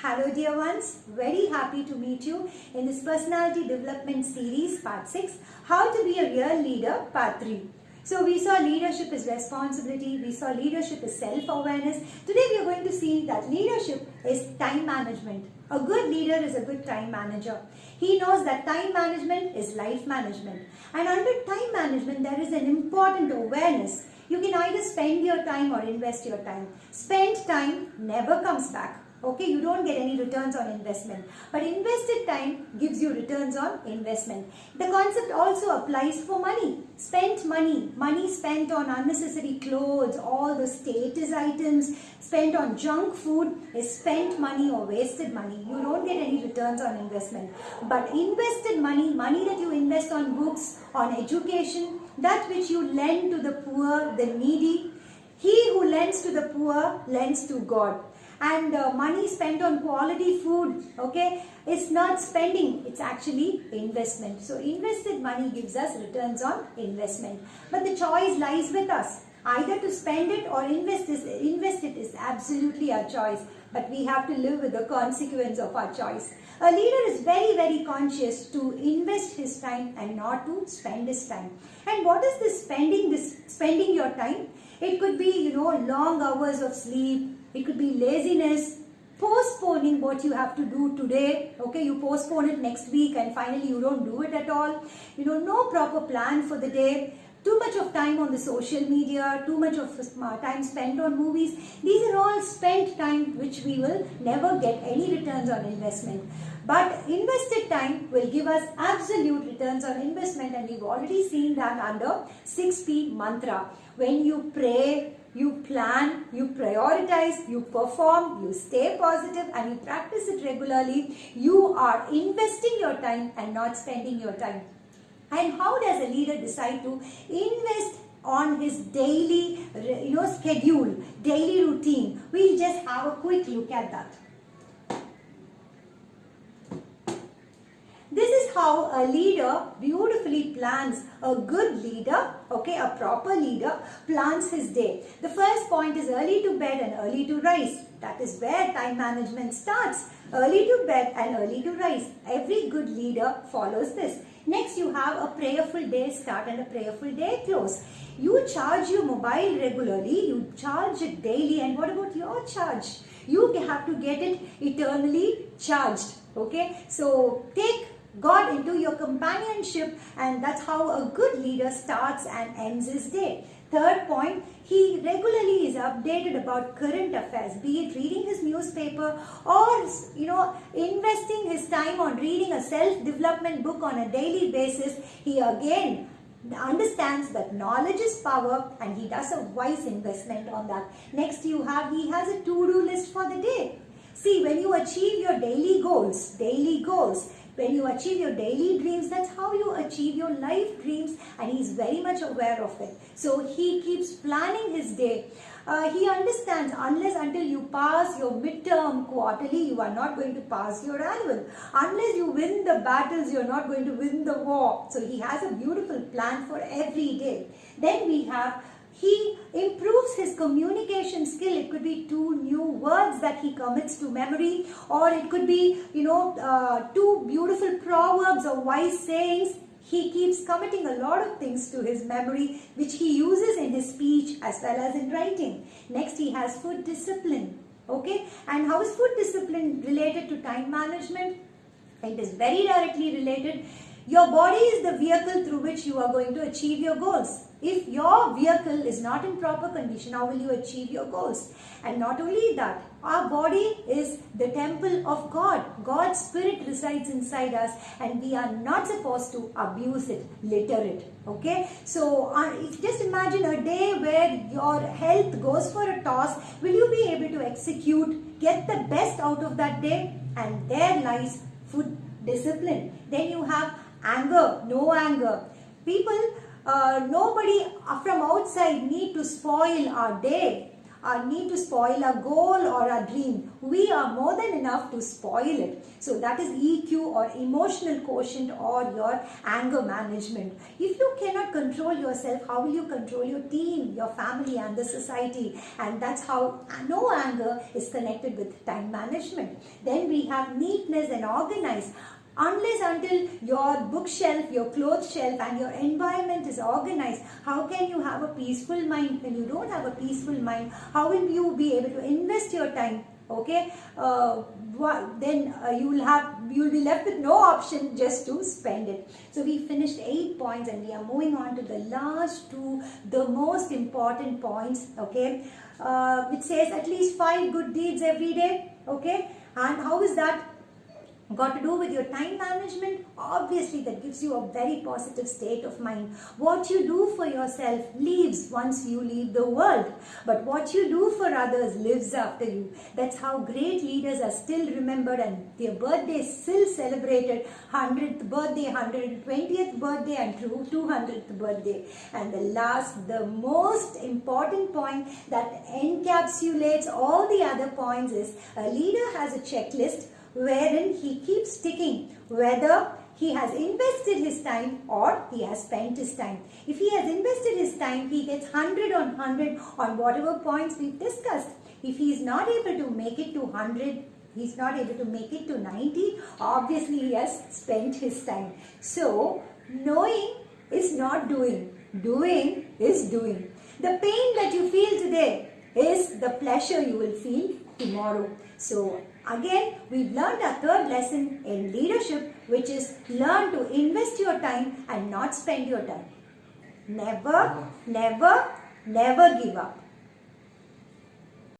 Hello dear ones, very happy to meet you in this personality development series part 6, how to be a real leader part 3. So we saw leadership is responsibility, we saw leadership is self-awareness. Today we are going to see that leadership is time management. A good leader is a good time manager. He knows that time management is life management. And under time management there is an important awareness. You can either spend your time or invest your time. Spent time never comes back. Okay, you don't get any returns on investment, but invested time gives you returns on investment. The concept also applies for money. Spent money, money spent on unnecessary clothes, all the status items, spent on junk food is spent money or wasted money. You don't get any returns on investment. But invested money, money that you invest on books, on education, that which you lend to the poor, the needy, he who lends to the poor lends to God. And money spent on quality food, okay, it's not spending, it's actually investment. So invested money gives us returns on investment. But the choice lies with us. Either to spend it or invest it is absolutely our choice. But we have to live with the consequence of our choice. A leader is very, very conscious to invest his time and not to spend his time. And what is this spending your time? It could be, long hours of sleep. It could be laziness, postponing what you have to do today. Okay, you postpone it next week and finally you don't do it at all. No proper plan for the day. Too much of time on the social media, too much of time spent on movies. These are all spent time which we will never get any returns on investment. But invested time will give us absolute returns on investment, and we've already seen that under 6P mantra. When you pray, you plan, you prioritize, you perform, you stay positive and you practice it regularly, you are investing your time and not spending your time. And how does a leader decide to invest on his daily schedule, daily routine? We'll just have a quick look at that. This is how a leader beautifully plans. A good leader, okay, a proper leader plans his day. The first point is early to bed and early to rise. That is where time management starts. Early to bed and early to rise. Every good leader follows this. Next, you have a prayerful day start and a prayerful day close. You charge your mobile regularly, you charge it daily, and what about your charge? You have to get it eternally charged. Okay, so take God into your companionship, and that's how a good leader starts and ends his day. Third point, he regularly is updated about current affairs, be it reading his newspaper or investing his time on reading a self-development book on a daily basis. He again understands that knowledge is power and he does a wise investment on that. Next he has a to-do list for the day. See, when you achieve your daily goals, when you achieve your daily dreams, that's how you achieve your life dreams, and he's very much aware of it. So he keeps planning his day. He understands until you pass your midterm quarterly, you are not going to pass your annual. Unless you win the battles, you're not going to win the war. So he has a beautiful plan for every day. Then we have he improves his communication skill. It could be 2 new words that he commits to memory, or it could be, 2 beautiful proverbs or wise sayings. He keeps committing a lot of things to his memory, which he uses in his speech as well as in writing. Next, he has food discipline. Okay, and how is food discipline related to time management? It is very directly related. Your body is the vehicle through which you are going to achieve your goals. If your vehicle is not in proper condition, how will you achieve your goals? And not only that, our body is the temple of God. God's spirit resides inside us, and we are not supposed to abuse it, litter it. Okay? So just imagine a day where your health goes for a toss. Will you be able to execute, get the best out of that day? And there lies food discipline. Then you have anger, no anger. People, nobody from outside need to spoil our day. need to spoil a goal or a dream. We are more than enough to spoil it. So that is EQ or emotional quotient or your anger management. If you cannot control yourself, how will you control your team, your family and the society? And that's how no anger is connected with time management. Then we have neatness and organized. Unless until your bookshelf, your clothes shelf and your environment is organized, how can you have a peaceful mind? When you don't have a peaceful mind, how will you be able to invest your time? Okay, then you will be left with no option just to spend it. So we finished 8 points and we are moving on to the last 2, the most important points. Okay, which says at least 5 good deeds every day. Okay, and how is that got to do with your time management? Obviously that gives you a very positive state of mind. What you do for yourself leaves once you leave the world, but what you do for others lives after you. That's how great leaders are still remembered and their birthdays still celebrated. 100th birthday, 120th birthday and 200th birthday. And the most important point that encapsulates all the other points is a leader has a checklist wherein he keeps ticking whether he has invested his time or he has spent his time. If he has invested his time, he gets 100 on 100 on whatever points we've discussed. If he is not able to make it to 100, he's not able to make it to 90, obviously he has spent his time. So, knowing is not doing. Doing is doing. The pain that you feel today is the pleasure you will feel tomorrow. So, again, we've learned our 3rd lesson in leadership, which is learn to invest your time and not spend your time. Never, never, never give up.